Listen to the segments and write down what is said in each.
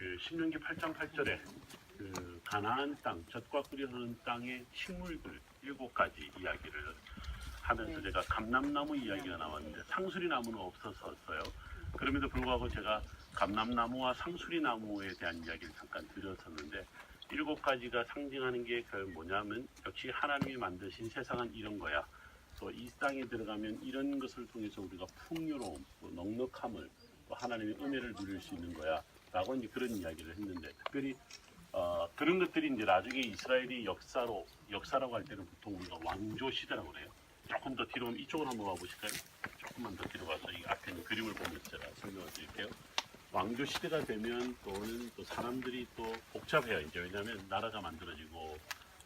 그 신명기 8장 8절에 그 가나안 땅, 젖과 꿀이 흐르는 땅의 식물들 7가지 이야기를 하면서 제가 감람나무 이야기가 나왔는데 상수리나무는 없었어요. 그럼에도 불구하고 제가 감람나무와 상수리나무에 대한 이야기를 잠깐 드렸었는데 7가지가 상징하는 게 그 뭐냐면 역시 하나님이 만드신 세상은 이런 거야. 또 이 땅에 들어가면 이런 것을 통해서 우리가 풍요로움, 또 넉넉함을 또 하나님의 은혜를 누릴 수 있는 거야. 라고 이제 그런 이야기를 했는데 특별히 그런 것들이 이제 나중에 이스라엘이 역사라고 할 때는 보통 우리가 왕조 시대라고 그래요. 조금 더 뒤로 이쪽으로 한번 와보실까요? 조금만 더 뒤로 가서 이 앞에 있는 그림을 보면서 제가 설명을 드릴게요. 왕조 시대가 되면 또 사람들이 또 복잡해요. 이제 왜냐하면 나라가 만들어지고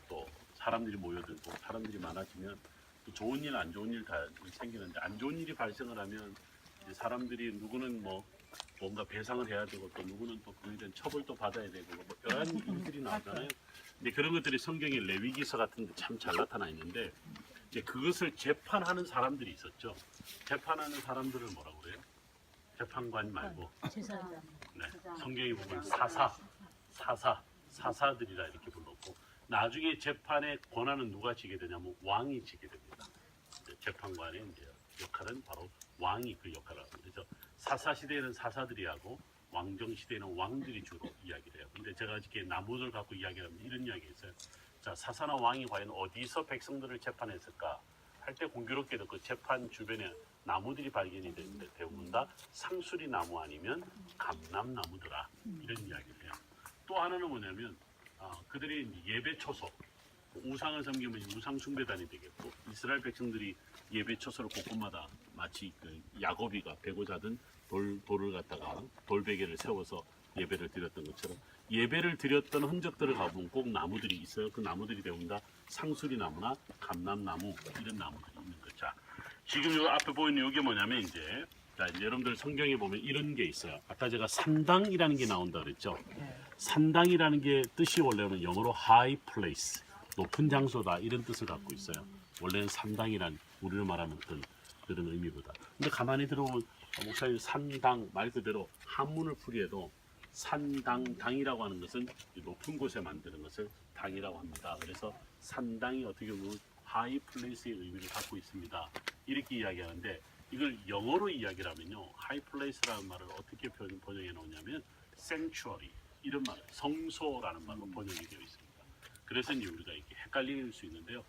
또 사람들이 모여들고 사람들이 많아지면 또 좋은 일, 안 좋은 일 다 생기는데 안 좋은 일이 발생을 하면 이제 사람들이 누구는 뭔가 배상을 해야 되고 또 누구는 또 그에 대한 처벌도 받아야 되고 뭐 여러 일들이 나오잖아요. 근데 그런 것들이 성경의 레위기서 같은 데 참 잘 나타나 있는데 이제 그것을 재판하는 사람들이 있었죠. 재판하는 사람들을 뭐라고 그래요? 재판관 말고 제사장. 네, 성경에 보면 사사들이라 이렇게 불렀고 나중에 재판의 권한은 누가 지게 되냐면 왕이 지게 됩니다. 재판관의 이제 역할은 바로 왕이 그 역할을 합니다. 그래서 사사 시대에는 사사들이 하고 왕정 시대에는 왕들이 주로 이야기를 해요. 근데 제가 이렇게 나무를 갖고 이야기하면 이런 이야기 있어요. 자, 사사나 왕이 과연 어디서 백성들을 재판했을까 할 때 공교롭게도 그 재판 주변에 나무들이 발견이 되는데 대부분 다 상수리 나무 아니면 감람나무더라 이런 이야기를 해요. 또 하나는 뭐냐면 그들의 예배 초소, 우상을 섬기면 우상 숭배단이 되겠고 이스라엘 백성들이 예배 초소를 곳곳마다 마치 그 야곱이가 베고 자든 돌을 갖다가 돌베개를 세워서 예배를 드렸던 것처럼 예배를 드렸던 흔적들을 가보면 꼭 나무들이 있어요. 그 나무들이 대부분 다 상수리 나무나 감람나무 이런 나무들이 있는 거죠. 자, 지금 요 앞에 보이는 이게 뭐냐면 이제 여러분들 성경에 보면 이런 게 있어요. 아까 제가 산당이라는 게 나온다 그랬죠. 산당이라는 게 뜻이 원래는 영어로 high place, 높은 장소다 이런 뜻을 갖고 있어요. 원래는 산당이란 우리로 말하는 그런 의미보다. 근데 가만히 들어보면 목사님 산당 말 그대로 한문을 풀이해도 산당이라고 하는 것은 높은 곳에 만드는 것을 당이라고 합니다. 그래서 산당이 어떻게 보면 high place의 의미를 갖고 있습니다. 이렇게 이야기하는데 이걸 영어로 이야기를 하면요. high place라는 말을 어떻게 번역해 놓냐면 sanctuary 이런 말, 성소라는 말로 번역이 되어 있습니다. 그래서 이제 우리가 이렇게 헷갈릴 수 있는데요.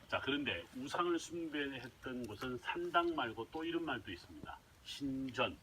자, 그런데 우상을 숭배했던 곳은 산당 말고 또 이런 말도 있습니다. 신전,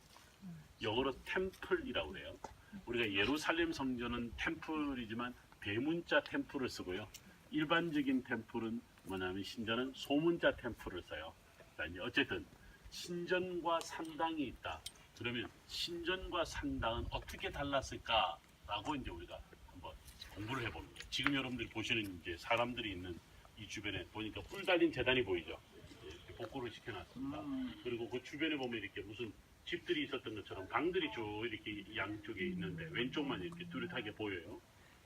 영어로 템플이라고 그래요. 우리가 예루살렘 성전은 템플이지만 대문자 템플을 쓰고요. 일반적인 템플은 뭐냐면 신전은 소문자 템플을 써요. 그러니까 어쨌든 신전과 산당이 있다. 그러면 신전과 산당은 어떻게 달랐을까라고 이제 우리가 한번 공부를 해보는 거예요. 지금 여러분들이 보시는 이제 사람들이 있는 이 주변에 보니까 뿔 달린 재단이 보이죠. 이렇게 복구를 시켜놨습니다. 그리고 그 주변에 보면 이렇게 무슨 집들이 있었던 것처럼 방들이 쭉 이렇게 양쪽에 있는데 왼쪽만 이렇게 뚜렷하게 보여요.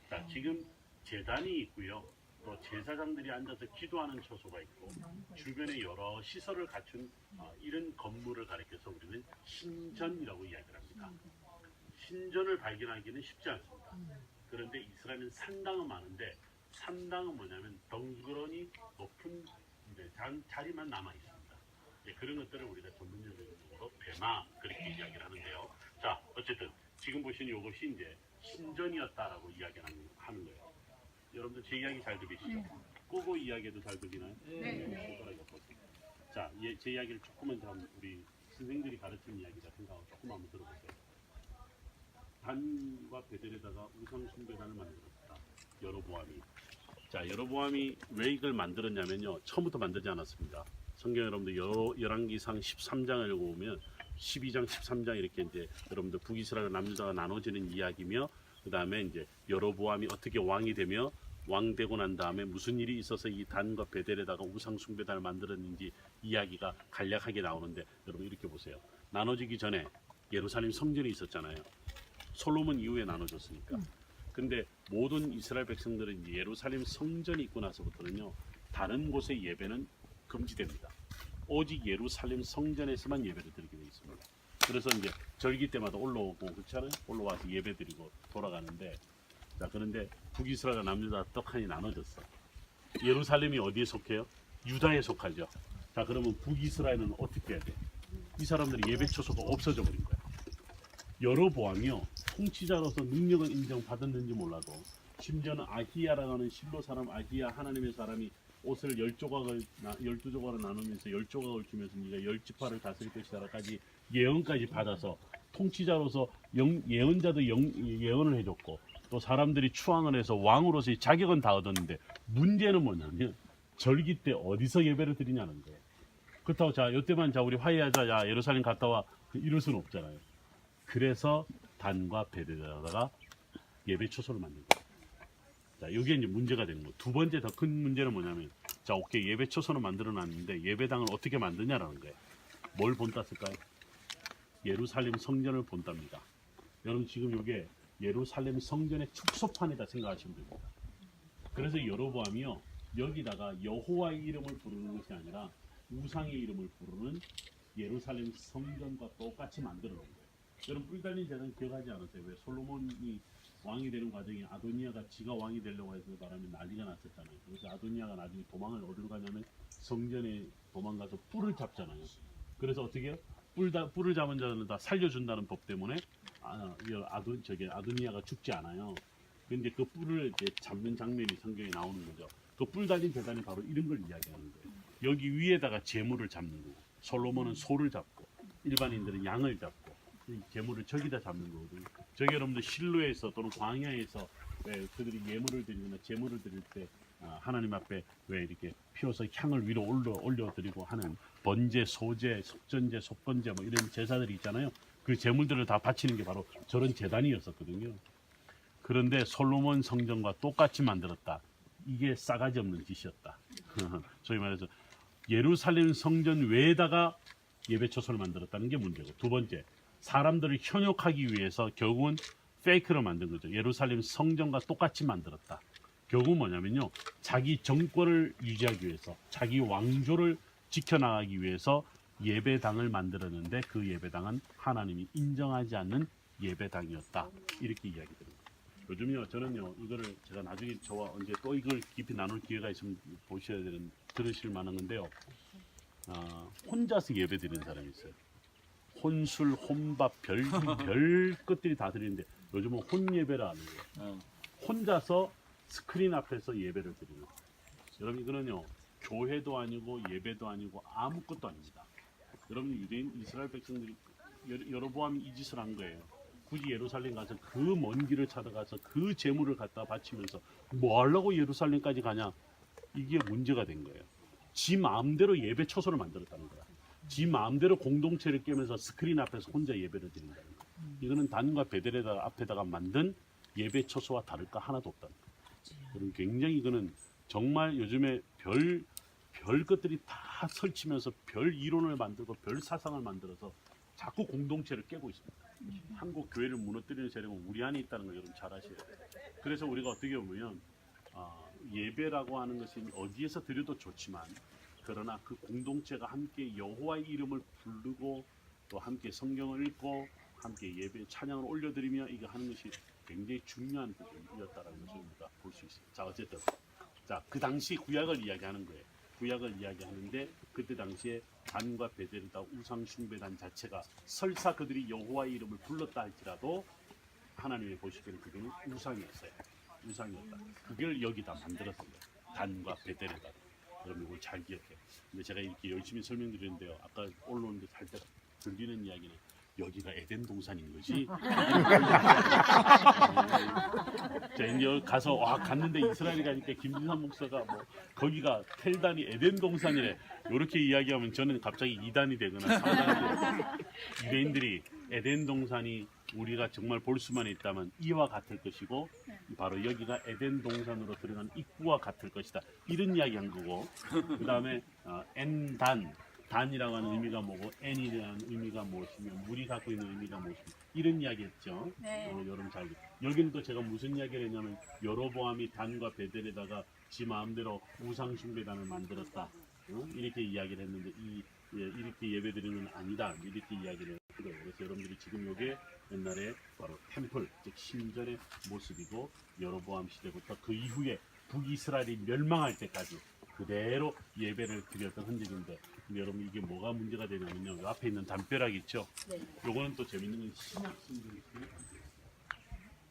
자, 지금 재단이 있고요. 또 제사장들이 앉아서 기도하는 처소가 있고 주변에 여러 시설을 갖춘 이런 건물을 가리켜서 우리는 신전이라고 이야기를 합니다. 신전을 발견하기는 쉽지 않습니다. 그런데 이스라엘은 산당은 많은데 산당은 뭐냐면 덩그러니 높은 자리만 남아 있습니다. 그런 것들을 우리가 전문적으로 베마 그렇게 이야기를 하는데요. 자, 어쨌든 지금 보시는 이것이 이제 신전이었다라고 이야기를 하는 거예요. 여러분들 제 이야기 잘 들으시죠? 끄고 이야기도 잘 들리나요? 네. 자, 제 이야기를 조금만 우리 선생님들이 가르친 이야기다 생각하고 조금 한번 들어보세요. 단과 베델에다가 우상 숭배단을 만들었다. 여로보암이. 자, 여로보암이 왜 이걸 만들었냐면요. 처음부터 만들지 않았습니다. 성경 여러분들 열왕기상 13장을 읽어보면 12장, 13장 이렇게 이제 여러분들 북이스라엘 남유다가 나눠지는 이야기며 그 다음에 이제 여로보암이 어떻게 왕이 되며 왕 되고 난 다음에 무슨 일이 있어서 이 단과 베델에다가 우상 숭배단을 만들었는지 이야기가 간략하게 나오는데 여러분 이렇게 보세요. 나눠지기 전에 예루살렘 성전이 있었잖아요. 솔로몬 이후에 나눠졌으니까. 근데 모든 이스라엘 백성들은 이제 예루살렘 성전이 있고 나서부터는요. 다른 곳의 예배는 금지됩니다. 오직 예루살렘 성전에서만 예배를 드리게 되어 있습니다. 그래서 이제 절기 때마다 올라오고 그렇잖아요. 올라와서 예배드리고 돌아가는데 자 그런데 북이스라엘과 남유다 떡하니 나눠졌어. 예루살렘이 어디에 속해요? 유다에 속하죠. 자 그러면 북이스라엘은 어떻게 해야 돼? 이 사람들이 예배 초소가 없어져 버린 거야. 여로보암이요 통치자로서 능력은 인정받았는지 몰라도 심지어는 아히야라고 하는 실로 사람 아히야 하나님의 사람이 옷을 12조각을 나누면서 10조각을 주면서 네가 10지파를 다스릴 것이다라까지 예언까지 받아서 통치자로서 예언자도 예언을 해줬고 또 사람들이 추앙을 해서 왕으로서의 자격은 다 얻었는데 문제는 뭐냐면 절기 때 어디서 예배를 드리냐는 거예요. 그렇다고 자 이때만 자 우리 화해하자 야 예루살렘 갔다 와 이럴 수는 없잖아요. 그래서 단과 베델에다가 예배 초소를 만든 거예요. 자, 이게 이제 문제가 되는 거예요. 두 번째 더 큰 문제는 뭐냐면, 자, 오케이 예배 초소는 만들어놨는데 예배당을 어떻게 만드냐라는 거예요. 뭘 본땄을까요? 예루살렘 성전을 본답니다. 여러분 지금 이게 예루살렘 성전의 축소판이다 생각하시면 됩니다. 그래서 여로보암이요 여기다가 여호와의 이름을 부르는 것이 아니라 우상의 이름을 부르는 예루살렘 성전과 똑같이 만들어 놓은 거예요. 여러분 뿔 달린 재단 기억하지 않으세요? 왜 솔로몬이 왕이 되는 과정에 아도니아가 지가 왕이 되려고 해서 바람에 난리가 났었잖아요. 그래서 아도니아가 나중에 도망을 어디로 가냐면 성전에 도망가서 뿔을 잡잖아요. 그래서 어떻게 해요? 뿔을 잡은 자들은 다 살려준다는 법 때문에 아도니아가 죽지 않아요. 근데 그 뿔을 이제 잡는 장면이 성경에 나오는 거죠. 그 뿔 달린 재단이 바로 이런 걸 이야기하는 거예요. 여기 위에다가 제물을 잡는 거고 솔로몬은 소를 잡고 일반인들은 양을 잡고 제물을 저기다 잡는 거거든요. 저기 여러분들 실로에서 또는 광야에서 왜 그들이 예물을 드리거나 제물을 드릴 때 하나님 앞에 왜 이렇게 피워서 향을 위로 올려드리고 하는 번제, 소제, 속전제, 속건제 뭐 이런 제사들이 있잖아요. 그 제물들을 다 바치는 게 바로 저런 제단이었었거든요. 그런데 솔로몬 성전과 똑같이 만들었다. 이게 싸가지 없는 짓이었다. 소위 말해서 예루살렘 성전 외에다가 예배 초소를 만들었다는 게 문제고, 두 번째 사람들을 현혹하기 위해서 결국은 페이크를 만든 거죠. 예루살렘 성전과 똑같이 만들었다. 결국은 뭐냐면요, 자기 정권을 유지하기 위해서 자기 왕조를 지켜나가기 위해서 예배당을 만들었는데 그 예배당은 하나님이 인정하지 않는 예배당이었다. 이렇게 이야기 드립니다. 요즘요 저는요 이거를 제가 나중에 저와 언제 또 이걸 깊이 나눌 기회가 있으면 보셔야 되는 들으실 만한 건데요. 혼자서 예배 드리는 사람이 있어요. 혼술, 혼밥, 별 것들이 다 드리는데 요즘은 혼예배라 하는 거예요. 혼자서 스크린 앞에서 예배를 드리는 거예요. 여러분 이거는요 교회도 아니고 예배도 아니고 아무것도 아닙니다. 여러분 유대인 이스라엘 백성들이 여로보암이 이 짓을 한 거예요. 굳이 예루살렘 가서 그 먼 길을 찾아가서 그 제물을 갖다 바치면서 뭐 하려고 예루살렘까지 가냐, 이게 문제가 된 거예요. 지 마음대로 예배 초소를 만들었다는 거야. 지 마음대로 공동체를 깨면서 스크린 앞에서 혼자 예배를 드린다는 거예요. 이거는 단과 베델에다가 앞에다가 만든 예배 초소와 다를 거 하나도 없다는 거예요. 그럼 굉장히 이거는 정말 요즘에 별 것들이 다 설치면서 별 이론을 만들고 별 사상을 만들어서 자꾸 공동체를 깨고 있습니다. 한국 교회를 무너뜨리는 세력은 우리 안에 있다는 걸 여러분 잘 아셔야 돼요. 그래서 우리가 어떻게 보면 예배라고 하는 것이 어디에서 드려도 좋지만, 그러나 그 공동체가 함께 여호와의 이름을 부르고 또 함께 성경을 읽고 함께 예배 찬양을 올려드리며 이거 하는 것이 굉장히 중요한 부분이었다라는 것을 우리가 볼 수 있습니다. 자 어쨌든 그 당시 구약을 이야기하는 거예요. 구약을 이야기하는데 그때 당시에 단과 베델이다 우상 숭배단 자체가 설사 그들이 여호와의 이름을 불렀다 할지라도 하나님이 보시기에는 그게는 우상이었어요. 우상이었다. 그걸 여기다 만들었어요. 단과 베델에다. 여러분 이걸 잘 기억해. 근데 제가 이렇게 열심히 설명드리는데요. 아까 올라오는데 살짝 들리는 이야기는 여기가 에덴 동산인 거지. 자, 이제 여기 가서 갔는데 이스라엘에 가니까 김진삼 목사가 뭐 거기가 텔단이 에덴 동산이래. 이렇게 이야기하면 저는 갑자기 2단이 되거나 3단이 되거나, 유대인들이 에덴 동산이 우리가 정말 볼 수만 있다면 이와 같을 것이고 바로 여기가 에덴 동산으로 들어가는 입구와 같을 것이다. 이런 이야기한 거고, 그 다음에 엔단 단이라고 하는 의미가 뭐고 N이라는 의미가 무엇이며 물이 갖고 있는 의미가 무엇이며 이런 이야기했죠. 네. 여러분 잘 여기는 또 제가 무슨 이야기를 했냐면 여로보암이 단과 베델에다가 지 마음대로 우상 숭배단을 만들었다. 이렇게 이야기를 했는데 이렇게 예배드리는 아니다. 이렇게 이야기를 그래요. 그래서 여러분들이 지금 요게 옛날에 바로 템플, 즉 신전의 모습이고 여로보암 시대부터 그 이후에 북이스라엘이 멸망할 때까지 그대로 예배를 드렸던 흔적인데, 근데 여러분 이게 뭐가 문제가 되냐면요. 요 앞에 있는 담벼락 있죠. 네. 요거는 또 재밌는 건 신약 성경이 있어요.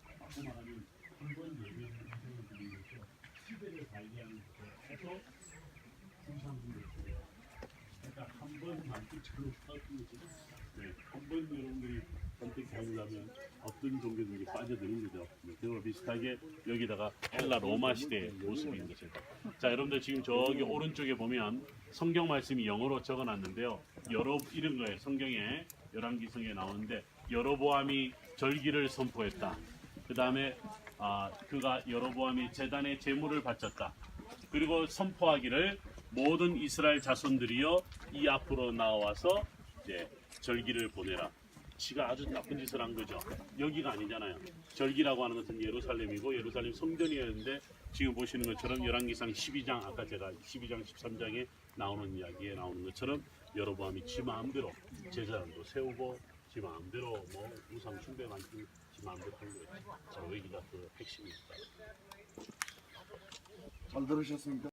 앞으로 말하면 한번 예배를 드리는 거죠. 시대를 관리하는 거죠. 중상분들 그러니까 한번 만족처럼 사는 거죠. 네, 한번 여러분들이 선택하려면 어떤 종교들이 빠져드는 거죠. 네, 그와 비슷하게 여기다가 헬라 로마 시대의 모습인 거죠. 자, 여러분들 지금 저기 오른쪽에 보면 성경 말씀이 영어로 적어놨는데요. 여러 이런 거예요. 성경에 열왕기성에 나오는데 여로보암이 절기를 선포했다. 그 다음에 그가 여로보암이 제단에 제물을 바쳤다. 그리고 선포하기를 모든 이스라엘 자손들이여 이 앞으로 나와서 이제 절기를 보내라. 지가 아주 나쁜 짓을 한 거죠. 여기가 아니잖아요. 절기라고 하는 것은 예루살렘이고 예루살렘 성전이었는데 지금 보시는 것처럼 열왕기상 12장 아까 제가 12장 13장에 나오는 이야기에 나오는 것처럼 여로보암이 지 마음대로 제사장도 세우고 지 마음대로 뭐 우상 숭배 만들고 지 마음대로 한 거예요. 바로 여기가 그 핵심입니다. 잘 들으셨습니까?